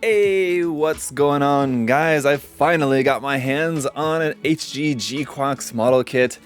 Hey, what's going on, guys? I finally got my hands on an HG GQuuuuux model kit,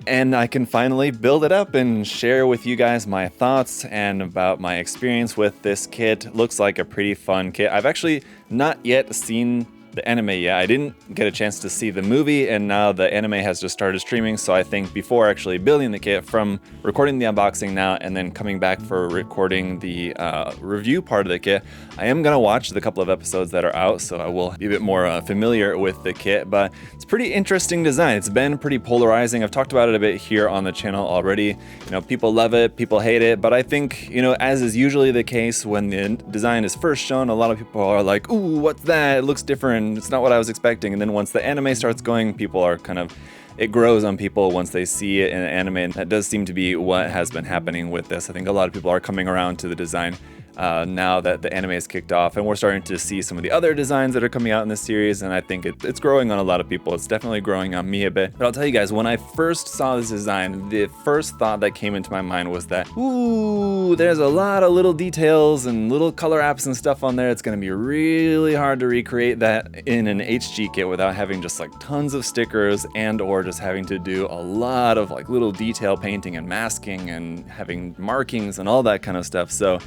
and I can finally build it up and share with you guys my thoughts and about my experience with this kit. Looks like a pretty fun kit. I've actually not yet seen the anime yet. I didn't get a chance to see the movie, and now the anime has just started streaming, so I think before actually building the kit, from recording the unboxing now and then coming back for recording the review part of the kit, I am gonna watch the couple of episodes that are out, so I will be a bit more familiar with the kit. But it's a pretty interesting design. It's been pretty polarizing. I've talked about it a bit here on the channel already. You know, people love it, people hate it, but I think, you know, as is usually the case when the design is first shown, a lot of people are like, ooh, what's that? It looks different. It's not what I was expecting. And then once the anime starts going, people are kind of, it grows on people once they see it in an anime. And that does seem to be what has been happening with this. I think a lot of people are coming around to the design now that the anime is kicked off, and we're starting to see some of the other designs that are coming out in this series, and I think it's growing on a lot of people. It's definitely growing on me a bit. But I'll tell you guys, when I first saw this design, the first thought that came into my mind was that, ooh, there's a lot of little details and little color apps and stuff on there. It's gonna be really hard to recreate that in an HG kit without having just like tons of stickers and or just having to do a lot of like little detail painting and masking and having markings and all that kind of stuff. So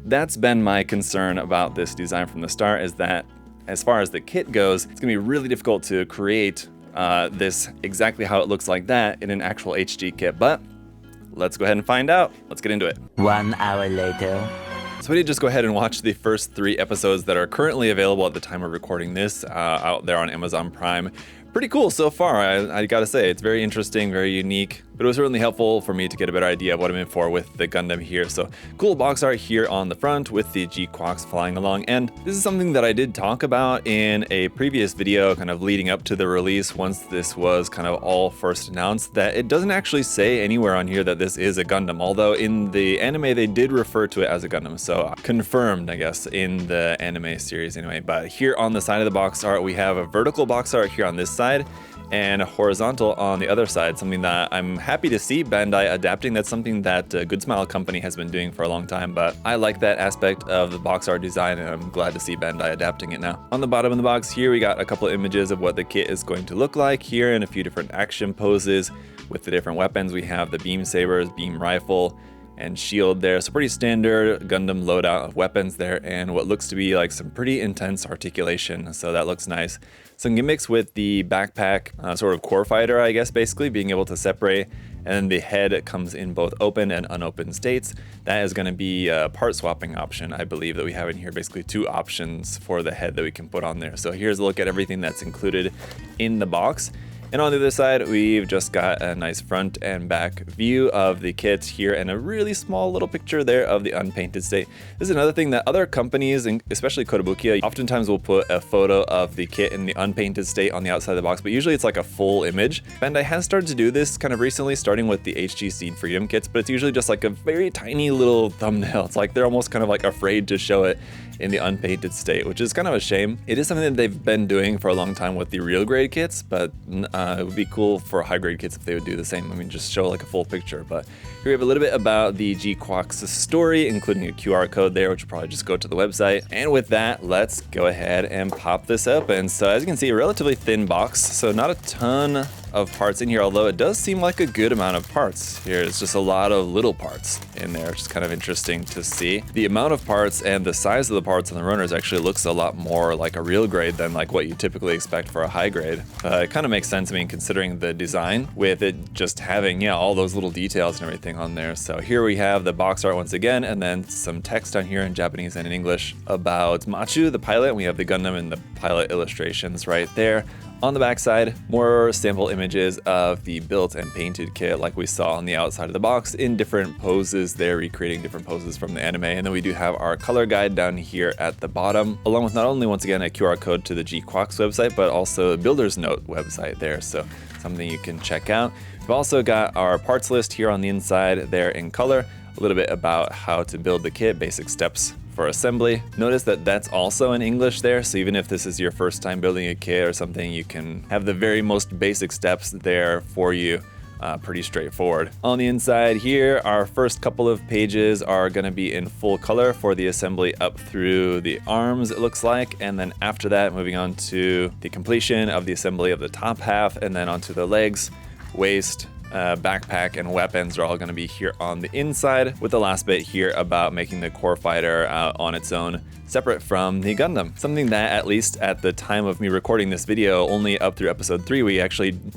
that's been my concern about this design from the start, is that as far as the kit goes, it's gonna be really difficult to create this exactly how it looks like that in an actual HG kit. But let's go ahead and find out. Let's get into it. 1 hour later. So we did just go ahead and watch the first 3 episodes that are currently available at the time of recording this out there on Amazon Prime. Pretty cool so far, I gotta say. It's very interesting, very unique, but it was certainly helpful for me to get a better idea of what I'm in for with the Gundam here. So cool box art here on the front with the GQuuuuux flying along. And this is something that I did talk about in a previous video kind of leading up to the release once this was kind of all first announced, that it doesn't actually say anywhere on here that this is a Gundam, although in the anime they did refer to it as a Gundam. So confirmed, I guess, in the anime series anyway. But here on the side of the box art, we have a vertical box art here on this side and a horizontal on the other side, something that I'm happy to see Bandai adapting. That's something that Good Smile Company has been doing for a long time, but I like that aspect of the box art design, and I'm glad to see Bandai adapting it now. On the bottom of the box here, we got a couple of images of what the kit is going to look like here in a few different action poses with the different weapons. We have the beam sabers, beam rifle, and shield there. So pretty standard Gundam loadout of weapons there, and what looks to be like some pretty intense articulation. So that looks nice. Some gimmicks with the backpack, sort of core fighter, I guess, basically being able to separate. And then the head comes in both open and unopened states. That is going to be a part swapping option, I believe, that we have in here. Basically 2 options for the head that we can put on there. So here's a look at everything that's included in the box. And on the other side, we've just got a nice front and back view of the kit here, and a really small little picture there of the unpainted state. This is another thing that other companies, and especially Kotobukiya, oftentimes will put a photo of the kit in the unpainted state on the outside of the box, but usually it's like a full image. Bandai has started to do this kind of recently, starting with the HG Seed Freedom kits, but it's usually just like a very tiny little thumbnail. It's like they're almost kind of like afraid to show it in the unpainted state, which is kind of a shame. It is something that they've been doing for a long time with the real grade kits, but it would be cool for high grade kits if they would do the same. I mean, just show like a full picture. But here we have a little bit about the GQuuuuux story, including a QR code there, which will probably just go to the website. And with that, let's go ahead and pop this open. So as you can see, a relatively thin box, so not a ton of parts in here, although it does seem like a good amount of parts here. It's just a lot of little parts in there, which is kind of interesting to see. The amount of parts and the size of the parts on the runners actually looks a lot more like a real grade than like what you typically expect for a high grade. It kind of makes sense, I mean, considering the design with it just having, yeah, all those little details and everything on there. So here we have the box art once again, and then some text on here in Japanese and in English about Machu, the pilot. We have the Gundam and the pilot illustrations right there. On the backside, more sample images of the built and painted kit like we saw on the outside of the box in different poses there, recreating different poses from the anime. And then we do have our color guide down here at the bottom, along with not only, once again, a QR code to the GQuuuuux website, but also the Builder's Note website there. So something you can check out. We've also got our parts list here on the inside there in color, a little bit about how to build the kit, basic steps for assembly. Notice that that's also in English there, so even if this is your first time building a kit or something, you can have the very most basic steps there for you pretty straightforward. On the inside here, our first couple of pages are going to be in full color for the assembly up through the arms, it looks like. And then after that, moving on to the completion of the assembly of the top half, and then onto the legs, waist, backpack, and weapons are all going to be here on the inside, with the last bit here about making the core fighter on its own, separate from the Gundam. Something that, at least at the time of me recording this video, only up through episode 3,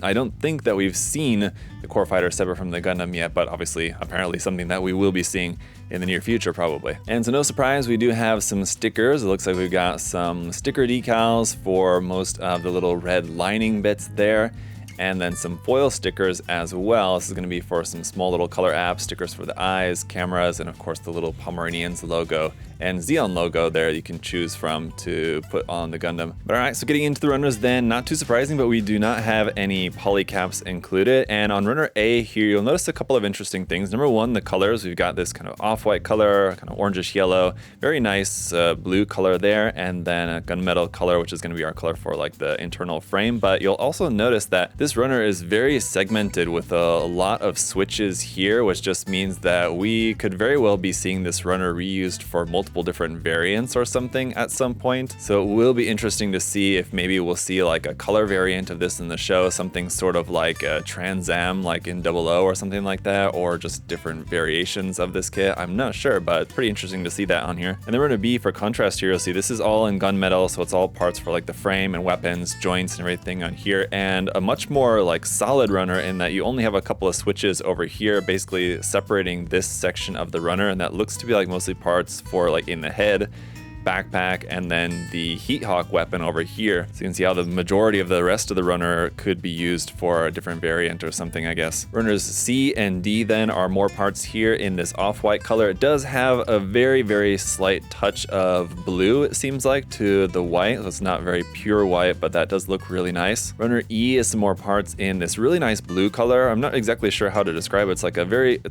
I don't think that we've seen the core fighter separate from the Gundam yet, but obviously, apparently something that we will be seeing in the near future probably. And so no surprise, we do have some stickers. It looks like we've got some sticker decals for most of the little red lining bits there, and then some foil stickers as well. This is going to be for some small little color apps, stickers for the eyes, cameras, and of course the little Pomeranians logo and Xeon logo there you can choose from to put on the Gundam. But alright, so getting into the runners then, not too surprising, but we do not have any polycaps included. And on runner A here, you'll notice a couple of interesting things. Number one, the colors. We've got this kind of off-white color, kind of orangish yellow, very nice blue color there, and then a gunmetal color, which is going to be our color for like the internal frame. But you'll also notice that this runner is very segmented with a lot of switches here, which just means that we could very well be seeing this runner reused for multiple different variants or something at some point. So it will be interesting to see if maybe we'll see like a color variant of this in the show, something sort of like a Trans Am like in 00 or something like that, or just different variations of this kit. I'm not sure, but pretty interesting to see that on here. And then runner B, for contrast here, you'll see this is all in gunmetal, so it's all parts for like the frame and weapons, joints and everything on here, and a much more like solid runner in that you only have a couple of switches over here basically separating this section of the runner, and that looks to be like mostly parts for like in the head, backpack, and then the Heat Hawk weapon over here. So you can see how the majority of the rest of the runner could be used for a different variant or something, I guess. Runners C and D then are more parts here in this off-white color. It does have a very, very slight touch of blue, it seems like, to the white. So it's not very pure white, but that does look really nice. Runner E is some more parts in this really nice blue color. I'm not exactly sure how to describe it. It's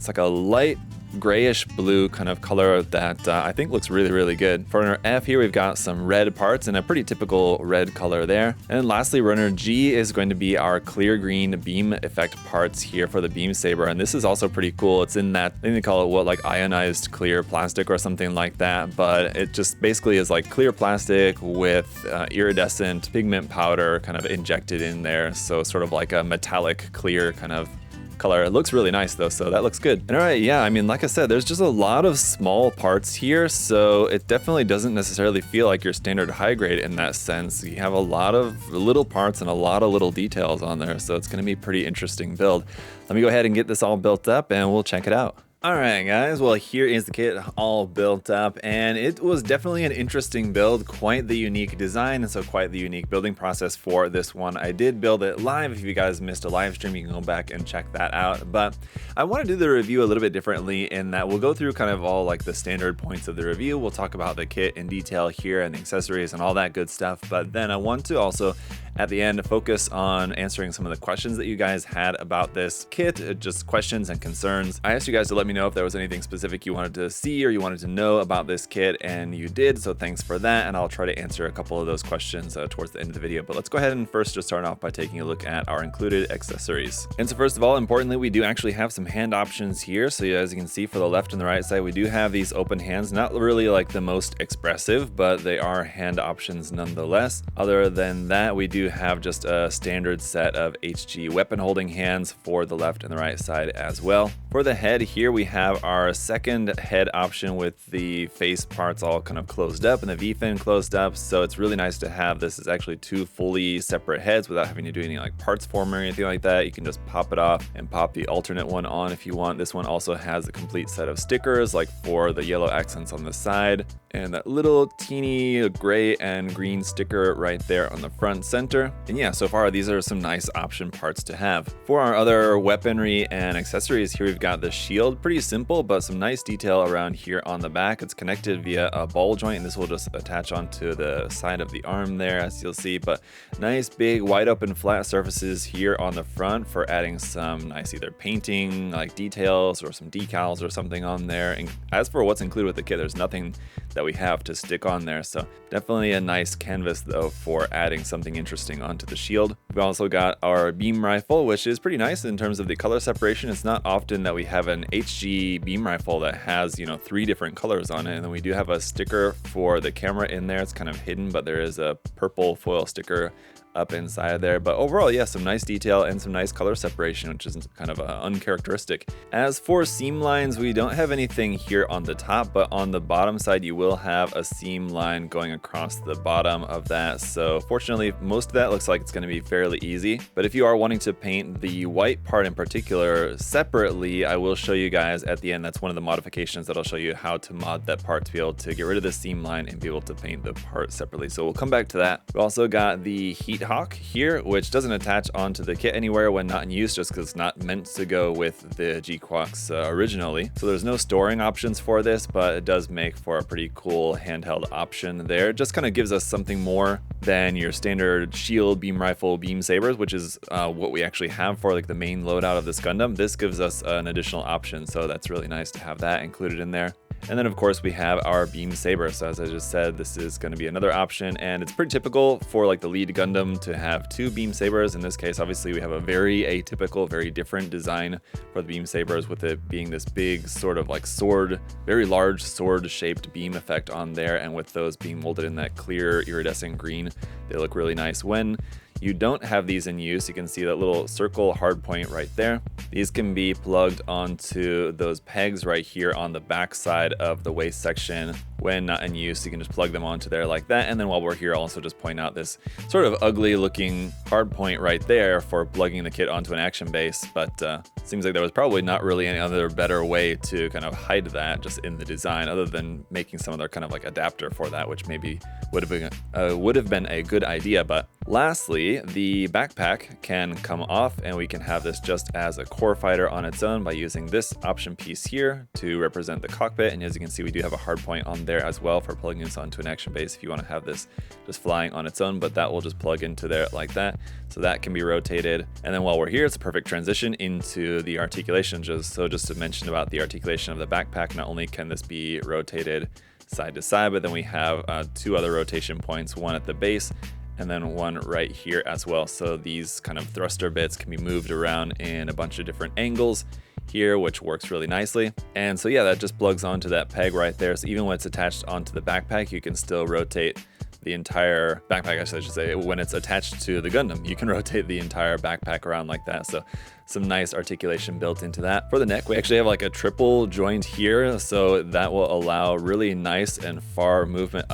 like a light grayish blue kind of color that I think looks really, really good. For runner F here, we've got some red parts and a pretty typical red color there. And then lastly, runner G is going to be our clear green beam effect parts here for the beam saber. And this is also pretty cool. It's in that, I think they call it like ionized clear plastic or something like that. But it just basically is like clear plastic with iridescent pigment powder kind of injected in there. So sort of like a metallic clear kind of color. It looks really nice though, so that looks good. And all right, yeah, I mean, like I said, there's just a lot of small parts here, so it definitely doesn't necessarily feel like your standard high grade in that sense. You have a lot of little parts and a lot of little details on there, so it's going to be a pretty interesting build. Let me go ahead and get this all built up and we'll check it out. Alright guys, well here is the kit all built up, and it was definitely an interesting build, quite the unique design, and so quite the unique building process for this one. I did build it live. If you guys missed a live stream, you can go back and check that out, but I want to do the review a little bit differently in that we'll go through kind of all like the standard points of the review. We'll talk about the kit in detail here and the accessories and all that good stuff, but then I want to also at the end focus on answering some of the questions that you guys had about this kit, just questions and concerns. I asked you guys to let me know if there was anything specific you wanted to see or you wanted to know about this kit, and you did, so thanks for that, and I'll try to answer a couple of those questions towards the end of the video. But let's go ahead and first just start off by taking a look at our included accessories. And so first of all, importantly, we do actually have some hand options here. So as you can see, for the left and the right side, we do have these open hands, not really like the most expressive, but they are hand options nonetheless. Other than that, we do have just a standard set of HG weapon holding hands for the left and the right side as well. For the head here, we have our second head option with the face parts all kind of closed up and the V-fin closed up. So it's really nice to have this is actually two fully separate heads without having to do any like parts form or anything like that. You can just pop it off and pop the alternate one on if you want. This one also has a complete set of stickers, like for the yellow accents on the side and that little teeny gray and green sticker right there on the front center. And yeah, so far these are some nice option parts to have. For our other weaponry and accessories here, we've got the shield. Pretty simple, but some nice detail around here on the back. It's connected via a ball joint, and this will just attach onto the side of the arm there, as you'll see. But nice big wide open flat surfaces here on the front for adding some nice either painting like details or some decals or something on there. And as for what's included with the kit, there's nothing that we have to stick on there, so definitely a nice canvas though for adding something interesting onto the shield. We also got our beam rifle, which is pretty nice in terms of the color separation. It's not often that we have an HG beam rifle that has, 3 different colors on it. And then we do have a sticker for the camera in there. It's kind of hidden, but there is a purple foil sticker up inside of there. But overall, yeah, some nice detail and some nice color separation, which is kind of uncharacteristic. As for seam lines, we don't have anything here on the top, but on the bottom side, you will have a seam line going across the bottom of that. So fortunately, most of that looks like it's going to be fairly easy. But if you are wanting to paint the white part in particular separately, I will show you guys at the end. That's one of the modifications that I'll show you how to mod that part to be able to get rid of the seam line and be able to paint the part separately. So we'll come back to that. We also got the heat hawk here, which doesn't attach onto the kit anywhere when not in use, just because it's not meant to go with the GQuuuuux originally. So there's no storing options for this, but it does make for a pretty cool handheld option there. It just kind of gives us something more than your standard shield, beam rifle, beam sabers, which is what we actually have for like the main loadout of this Gundam. This gives us an additional option, so that's really nice to have that included in there. And then of course we have our beam saber. So as I just said, this is going to be another option, and it's pretty typical for like the lead Gundam to have 2 beam sabers. In this case, obviously we have a very atypical, very different design for the beam sabers, with it being this big sort of like sword, very large sword shaped beam effect on there. And with those being molded in that clear iridescent green, they look really nice. When you don't have these in use, you can see that little circle hard point right there. These can be plugged onto those pegs right here on the back side of the waist section. When not in use, you can just plug them onto there like that. And then while we're here, I'll also just point out this sort of ugly looking hard point right there for plugging the kit onto an action base. But seems like there was probably not really any other better way to kind of hide that just in the design, other than making some other kind of like adapter for that, which maybe would have been a good idea. But lastly, the backpack can come off, and we can have this just as a core fighter on its own by using this option piece here to represent the cockpit. And as you can see, we do have a hard point on there as well for plugging this onto an action base if you want to have this just flying on its own, but that will just plug into there like that. So that can be rotated. And then while we're here, it's a perfect transition into the articulation. Just to mention about the articulation of the backpack, not only can this be rotated side to side, but then we have 2 other rotation points, one at the base and then one right here as well. So these kind of thruster bits can be moved around in a bunch of different angles here, which works really nicely. And so yeah, that just plugs onto that peg right there. So even when it's attached onto the backpack, you can still rotate the entire backpack, I should say. When it's attached to the Gundam, you can rotate the entire backpack around like that. So some nice articulation built into that. For the neck, we actually have like a triple joint here, so that will allow really nice and far movement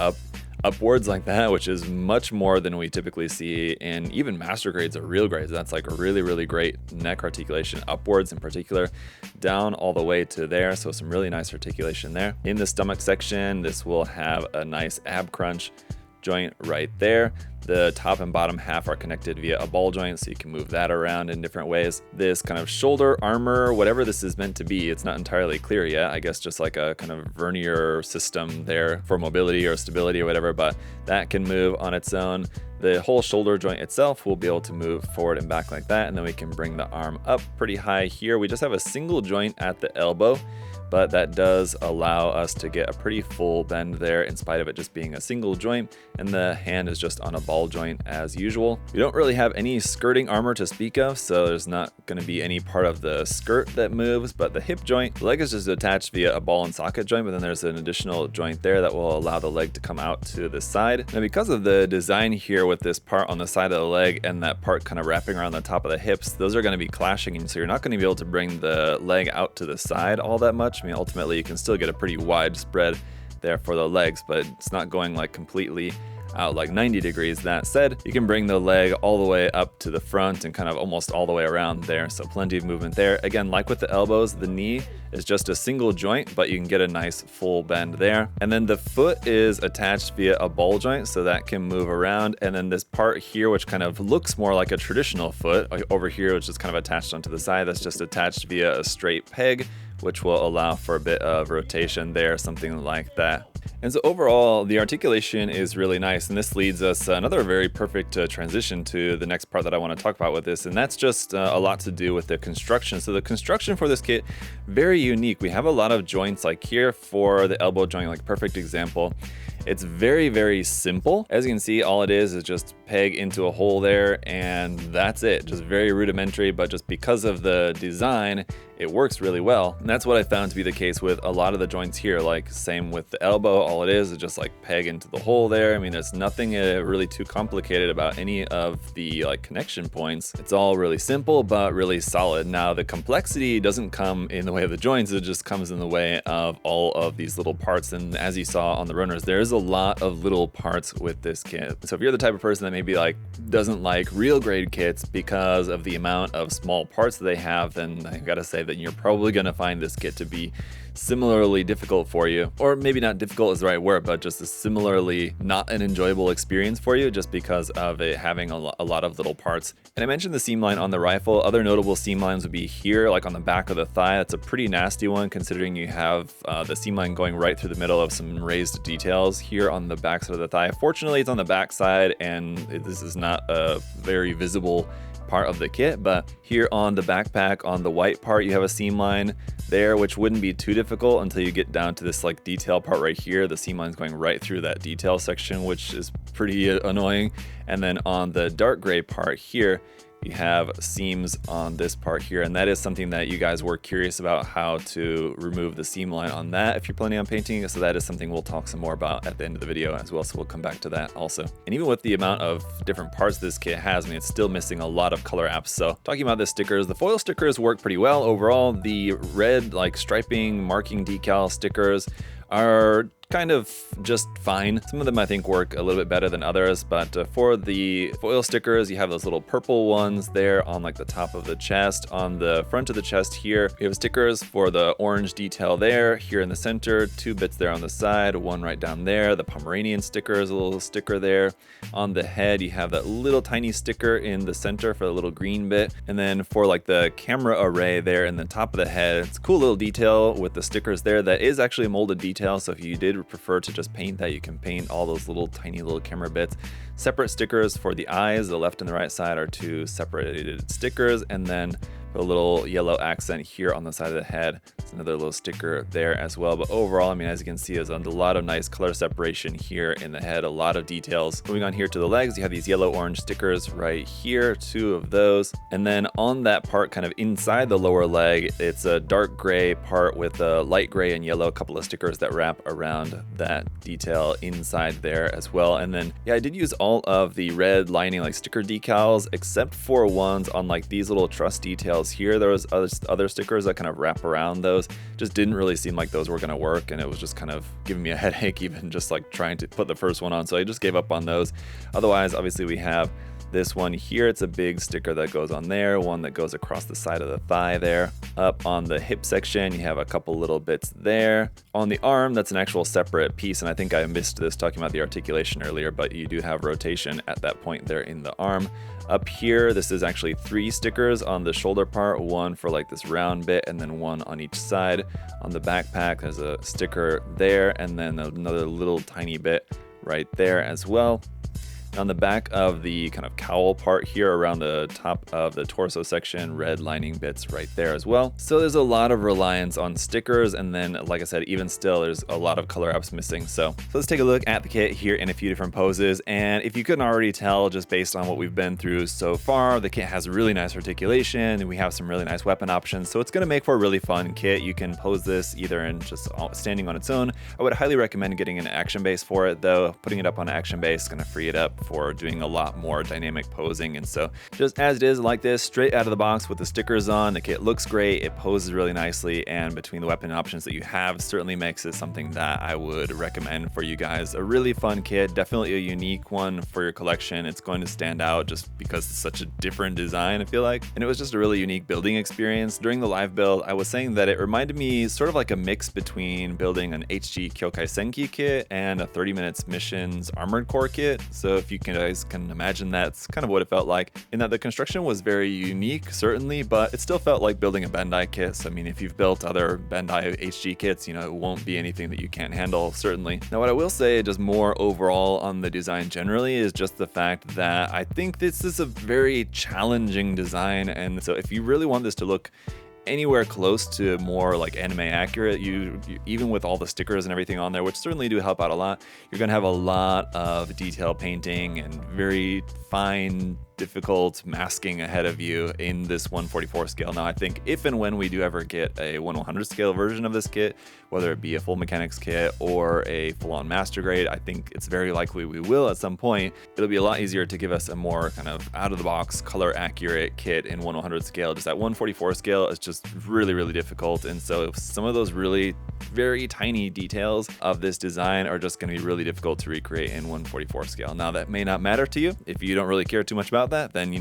upwards like that, which is much more than we typically see in even master grades or real grades. That's like a really great neck articulation upwards, in particular down all the way to there. So some really nice articulation there. In the stomach section, this will have a nice ab crunch joint right there. The top and bottom half are connected via a ball joint, so you can move that around in different ways. This kind of shoulder armor, whatever this is meant to be, it's not entirely clear yet. I guess just like a kind of vernier system there for mobility or stability or whatever, but that can move on its own. The whole shoulder joint itself will be able to move forward and back like that, and then we can bring the arm up pretty high here. We just have a single joint at the elbow, but that does allow us to get a pretty full bend there in spite of it just being a single joint, and the hand is just on a ball joint as usual. We don't really have any skirting armor to speak of, so there's not going to be any part of the skirt that moves, but the hip joint, the leg is just attached via a ball and socket joint, but then there's an additional joint there that will allow the leg to come out to the side. Now because of the design here with this part on the side of the leg and that part kind of wrapping around the top of the hips, those are going to be clashing, and so you're not going to be able to bring the leg out to the side all that much. I mean, ultimately you can still get a pretty wide spread there for the legs, but it's not going like completely out like 90 degrees. That said, you can bring the leg all the way up to the front and kind of almost all the way around there, so plenty of movement there. Again, like with the elbows, the knee is just a single joint, but you can get a nice full bend there. And then the foot is attached via a ball joint, so that can move around. And then this part here, which kind of looks more like a traditional foot over here, which is kind of attached onto the side, that's just attached via a straight peg, which will allow for a bit of rotation there, something like that. And so overall, the articulation is really nice, and this leads us another very perfect transition to the next part that I want to talk about with this, and that's just a lot to do with the construction. So the construction for this kit, very unique. We have a lot of joints like here for the elbow joint, like perfect example. It's very, very simple. As you can see, all it is just peg into a hole there, and that's it. Just very rudimentary, but just because of the design, it works really well. And that's what I found to be the case with a lot of the joints here. Like same with the elbow, all it is just like peg into the hole there. I mean, there's nothing really too complicated about any of the like connection points. It's all really simple, but really solid. Now the complexity doesn't come in the way of the joints, it just comes in the way of all of these little parts. And as you saw on the runners, there's a lot of little parts with this kit. So if you're the type of person that maybe like doesn't like real grade kits because of the amount of small parts that they have, then I gotta say that you're probably gonna find this kit to be similarly difficult for you, or maybe not difficult is the right word, but just a similarly not an enjoyable experience for you just because of it having a lot of little parts. And I mentioned the seam line on the rifle. Other notable seam lines would be here, like on the back of the thigh. That's a pretty nasty one considering you have the seam line going right through the middle of some raised details here on the back side of the thigh. Fortunately, it's on the back side and this is not a very visible part of the kit, but here on the backpack on the white part you have a seam line there, which wouldn't be too difficult until you get down to this like detail part right here. The seam line's going right through that detail section, which is pretty annoying. And then on the dark gray part here you have seams on this part here, and that is something that you guys were curious about, how to remove the seam line on that if you're planning on painting. So that is something we'll talk some more about at the end of the video as well, so we'll come back to that also. And even with the amount of different parts this kit has, I mean, it's still missing a lot of color apps. So talking about the stickers, the foil stickers work pretty well overall. The red like striping marking decal stickers are kind of just fine. Some of them I think work a little bit better than others, but for the foil stickers, you have those little purple ones there on like the top of the chest. On the front of the chest here, we have stickers for the orange detail there, here in the center, 2 bits there on the side, 1 right down there. The Pomeranian sticker is a little sticker there. On the head, you have that little tiny sticker in the center for the little green bit. And then for like the camera array there in the top of the head, it's a cool little detail with the stickers there that is actually a molded detail. So if you did prefer to just paint that, you can paint all those little tiny little camera bits. Separate stickers for the eyes, the left and the right side are 2 separated stickers, and then a little yellow accent here on the side of the head. It's another little sticker there as well. But overall, I mean, as you can see, there's a lot of nice color separation here in the head, a lot of details. Moving on here to the legs, you have these yellow-orange stickers right here, 2 of those. And then on that part, kind of inside the lower leg, it's a dark gray part with a light gray and yellow, a couple of stickers that wrap around that detail inside there as well. And then, yeah, I did use all of the red lining, like sticker decals, except for ones on like these little truss details here. There was other stickers that kind of wrap around those. Just didn't really seem like those were going to work, and it was just kind of giving me a headache even just like trying to put the first one on, so I just gave up on those. Otherwise, obviously we have this one here. It's a big sticker that goes on there, one that goes across the side of the thigh there. Up on the hip section, you have a couple little bits there. On the arm, that's an actual separate piece, and I think I missed this talking about the articulation earlier, but you do have rotation at that point there in the arm. Up here, this is actually 3 stickers on the shoulder part, 1 for like this round bit and then 1 on each side. On the backpack, there's a sticker there and then another little tiny bit right there as well. On the back of the kind of cowl part here around the top of the torso section, red lining bits right there as well. So there's a lot of reliance on stickers, and then like I said, even still there's a lot of color apps missing. So let's take a look at the kit here in a few different poses. And if you couldn't already tell just based on what we've been through so far, the kit has really nice articulation and we have some really nice weapon options. So it's going to make for a really fun kit. You can pose this either in just standing on its own. I would highly recommend getting an action base for it though. Putting it up on action base is going to free it up for doing a lot more dynamic posing. And so just as it is like this, straight out of the box with the stickers on, the kit looks great, it poses really nicely, and between the weapon options that you have certainly makes it something that I would recommend for you guys. A really fun kit, definitely a unique one for your collection. It's going to stand out just because it's such a different design, I feel like. And it was just a really unique building experience. During the live build, I was saying that it reminded me sort of like a mix between building an HG Kyokai Senki kit and a 30 minutes missions armored core kit. So if you guys can imagine, that's kind of what it felt like, in that the construction was very unique, certainly, but it still felt like building a Bandai kit. So I mean, if you've built other Bandai HG kits, you know, it won't be anything that you can't handle, certainly. Now, what I will say just more overall on the design generally is just the fact that I think this is a very challenging design, and so if you really want this to look anywhere close to more like anime accurate, you even with all the stickers and everything on there, which certainly do help out a lot, you're gonna have a lot of detail painting and very fine, difficult masking ahead of you in this 144 scale. Now, I think if and when we do ever get a 1/100 scale version of this kit, whether it be a full mechanics kit or a full-on master grade, I think it's very likely we will at some point. It'll be a lot easier to give us a more kind of out-of-the-box, color-accurate kit in 1/100 scale. Just at 144 scale, it's just really, really difficult. And so some of those really very tiny details of this design are just going to be really difficult to recreate in 144 scale. Now, that may not matter to you. If you don't really care too much about that, then,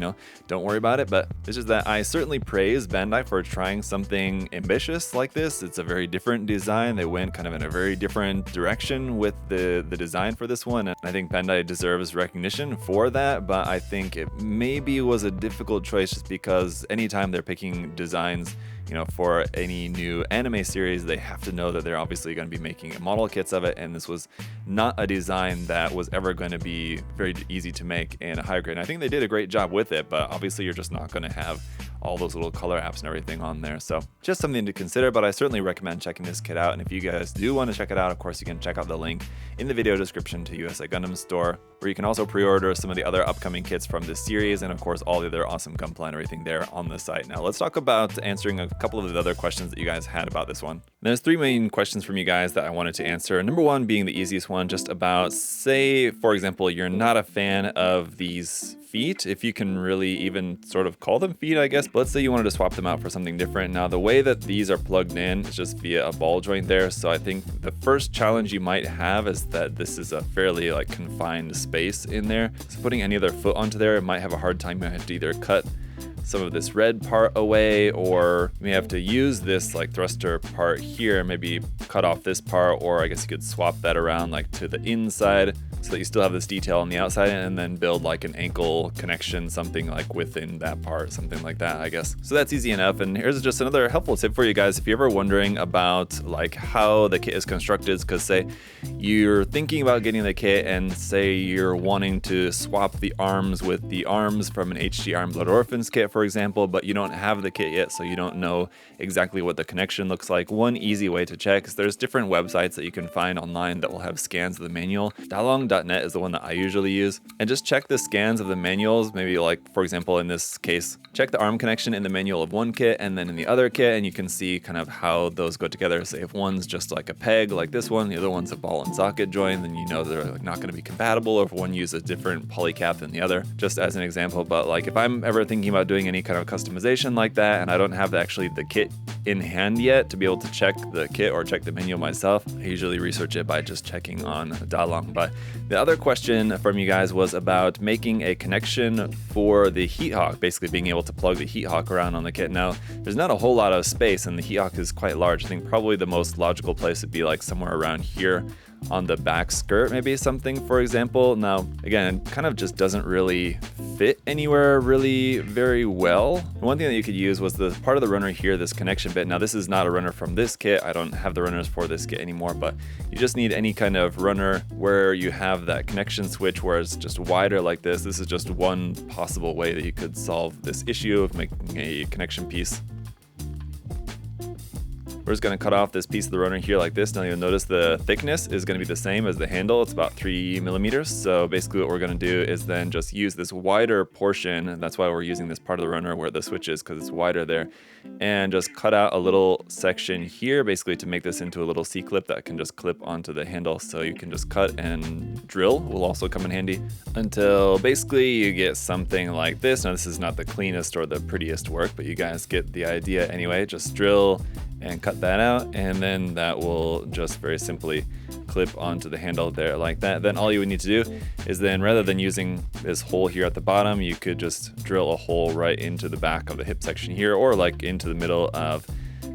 don't worry about it. But it's just that I certainly praise Bandai for trying something ambitious like this. It's a very different design. They went kind of in a very different direction with the design for this one. And I think Bandai deserves recognition for that. But I think it maybe was a difficult choice just because anytime they're picking designs, for any new anime series, they have to know that they're obviously going to be making model kits of it, and this was not a design that was ever going to be very easy to make in a higher grade. And I think they did a great job with it, but obviously you're just not going to have all those little color apps and everything on there. So just something to consider, but I certainly recommend checking this kit out. And if you guys do want to check it out, of course, you can check out the link in the video description to USA Gundam Store, where you can also pre-order some of the other upcoming kits from this series, and of course, all the other awesome Gunpla and everything there on the site. Now, let's talk about answering a couple of the other questions that you guys had about this one. There's 3 main questions from you guys that I wanted to answer. Number 1 being the easiest one, just about, say, for example, you're not a fan of these feet, if you can really even sort of call them feet, I guess. But let's say you wanted to swap them out for something different. Now, the way that these are plugged in is just via a ball joint there. So I think the first challenge you might have is that this is a fairly confined space in there. So putting any other foot onto there, it might have a hard time. You have to either cut some of this red part away, or you may have to use this thruster part here, maybe cut off this part, or I guess you could swap that around to the inside so that you still have this detail on the outside, and then build an ankle connection, something within that part, something like that, I guess. So that's easy enough. And here's just another helpful tip for you guys if you're ever wondering about how the kit is constructed, because say you're thinking about getting the kit and say you're wanting to swap the arms with the arms from an HG Iron Blood Orphans kit, for example, but you don't have the kit yet, so you don't know exactly what the connection looks like. One easy way to check is there's different websites that you can find online that will have scans of the manual. Dalong.net is the one that I usually use, and just check the scans of the manuals. Maybe for example, in this case, check the arm connection in the manual of one kit and then in the other kit, and you can see kind of how those go together. Say if one's just a peg like this one, the other one's a ball and socket joint, then they're not going to be compatible, or if one uses a different polycap than the other, just as an example. But if I'm ever thinking about doing any kind of customization like that and I don't have the kit in hand yet to be able to check the kit or check the manual myself, I usually research it by just checking on Dalong. But the other question from you guys was about making a connection for the heat hawk, basically being able to plug the heat hawk around on the kit. Now, there's not a whole lot of space and the heat hawk is quite large. I think probably the most logical place would be somewhere around here on the back skirt, maybe something, for example. Now, again, it kind of just doesn't really fit anywhere really very well. One thing that you could use was the part of the runner here, this connection bit. Now, this is not a runner from this kit. I don't have the runners for this kit anymore, but you just need any kind of runner where you have that connection switch where it's just wider like this. This is just one possible way that you could solve this issue of making a connection piece. We're just going to cut off this piece of the runner here like this. Now you'll notice the thickness is going to be the same as the handle. It's about 3 millimeters. So basically what we're going to do is then just use this wider portion, and that's why we're using this part of the runner where the switch is, because it's wider there, and just cut out a little section here basically to make this into a little C-clip that can just clip onto the handle. So you can just cut, and drill will also come in handy until basically you get something like this. Now this is not the cleanest or the prettiest work, but you guys get the idea anyway. Just drill and cut that out, and then that will just very simply clip onto the handle there like that. Then all you would need to do is then, rather than using this hole here at the bottom, you could just drill a hole right into the back of the hip section here, or into the middle of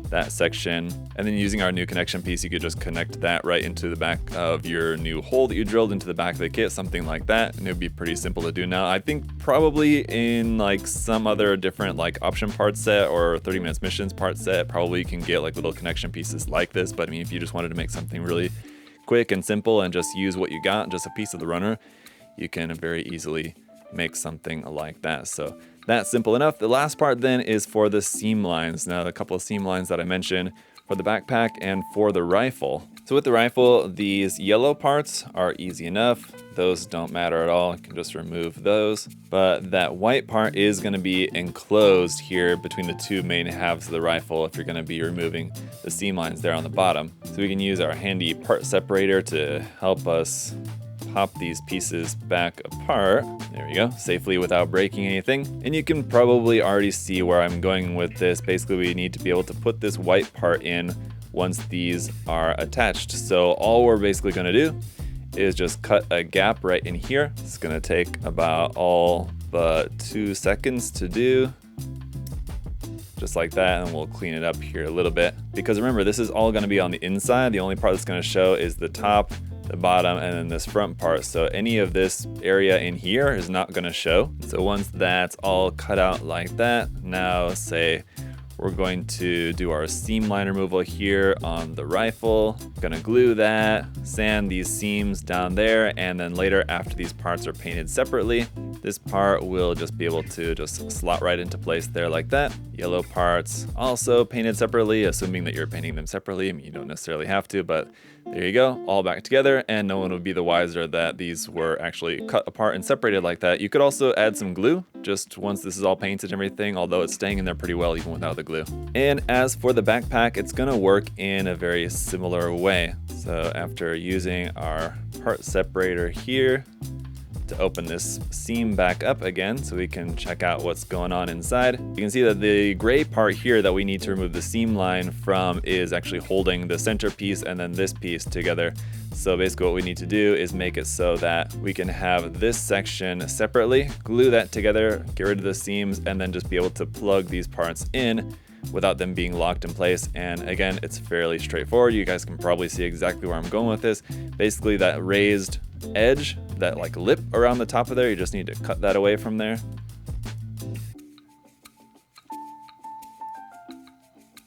that section. And then using our new connection piece, you could just connect that right into the back of your new hole that you drilled into the back of the kit, something like that. And it would be pretty simple to do. Now, I think probably in some other different option part set or 30 minutes missions part set, probably you can get little connection pieces like this. But I mean, if you just wanted to make something really quick and simple and just use what you got, just a piece of the runner, you can very easily make something like that. So That's simple enough. The last part then is for the seam lines. Now, the couple of seam lines that I mentioned for the backpack and for the rifle. So with the rifle, these yellow parts are easy enough. Those don't matter at all. You can just remove those. But that white part is going to be enclosed here between the two main halves of the rifle if you're going to be removing the seam lines there on the bottom. So we can use our handy part separator to help us pop these pieces back apart. There we go, safely without breaking anything. And you can probably already see where I'm going with this. Basically, we need to be able to put this white part in once these are attached. So all we're basically gonna do is just cut a gap right in here. It's gonna take about all but 2 seconds to do. Just like that, and we'll clean it up here a little bit. Because remember, this is all gonna be on the inside. The only part that's gonna show is the top, the bottom, and then this front part. So any of this area in here is not gonna show. So once that's all cut out like that, now say we're going to do our seam line removal here on the rifle. Gonna glue that, sand these seams down there, and then later after these parts are painted separately, this part will just be able to just slot right into place there like that. Yellow parts also painted separately, assuming that you're painting them separately. I mean, you don't necessarily have to, but there you go, all back together, and no one would be the wiser that these were actually cut apart and separated like that. You could also add some glue just once this is all painted and everything, although it's staying in there pretty well even without the glue. And as for the backpack, it's gonna work in a very similar way. So after using our part separator here to open this seam back up again so we can check out what's going on inside. You can see that the gray part here that we need to remove the seam line from is actually holding the center piece and then this piece together. So basically what we need to do is make it so that we can have this section separately, glue that together, get rid of the seams, and then just be able to plug these parts in without them being locked in place. And again, it's fairly straightforward. You guys can probably see exactly where I'm going with this. Basically that raised edge, that like lip around the top of there, you just need to cut that away from there.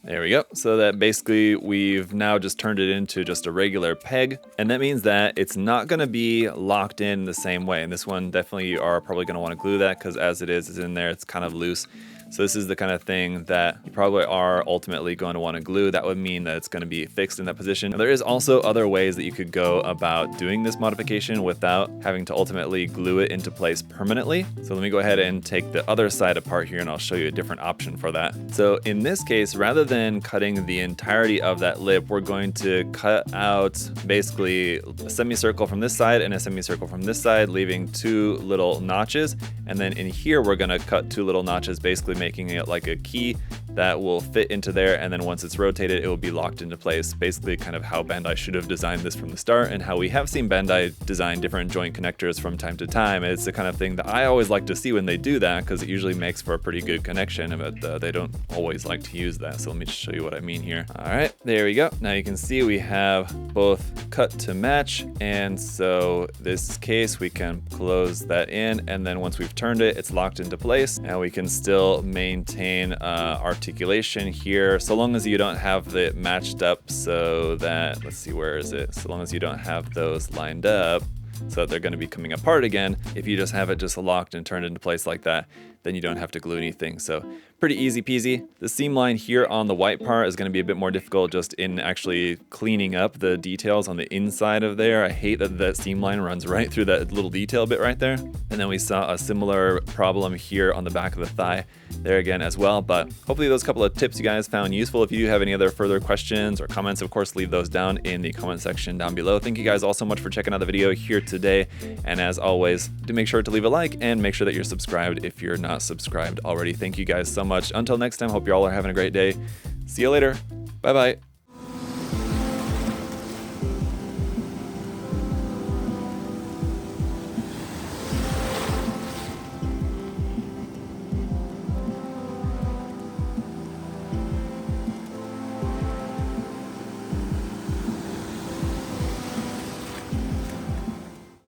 There we go. So that basically we've now just turned it into just a regular peg. And that means that it's not gonna be locked in the same way. And this one definitely you are probably gonna wanna glue that because as it is in there, it's kind of loose. So this is the kind of thing that you probably are ultimately going to want to glue. That would mean that it's going to be fixed in that position. Now, there is also other ways that you could go about doing this modification without having to ultimately glue it into place permanently. So let me go ahead and take the other side apart here and I'll show you a different option for that. So in this case, rather than cutting the entirety of that lip, we're going to cut out basically a semicircle from this side and a semicircle from this side, leaving 2 little notches. And then in here, we're going to cut 2 little notches, basically making it like a key that will fit into there, and then once it's rotated, it will be locked into place. Basically kind of how Bandai should have designed this from the start, and how we have seen Bandai design different joint connectors from time to time. It's the kind of thing that I always like to see when they do that, because it usually makes for a pretty good connection, but they don't always like to use that. So let me just show you what I mean here. All right, there we go. Now you can see we have both cut to match, and so this case we can close that in, and then once we've turned it, it's locked into place, and we can still maintain articulation here, so long as you don't have it matched up so that, let's see, where is it? So long as you don't have those lined up so that they're going to be coming apart again. If you just have it just locked and turned into place like that, then you don't have to glue anything. So pretty easy peasy. The seam line here on the white part is going to be a bit more difficult just in actually cleaning up the details on the inside of there. I hate that that seam line runs right through that little detail bit right there. And then we saw a similar problem here on the back of the thigh there again as well. But hopefully those couple of tips you guys found useful. If you do have any other further questions or comments, of course, leave those down in the comment section down below. Thank you guys all so much for checking out the video here today. And as always, do make sure to leave a like and make sure that you're subscribed if you're not subscribed already. Thank you guys so much. Until next time, hope you all are having a great day. See you later. Bye-bye.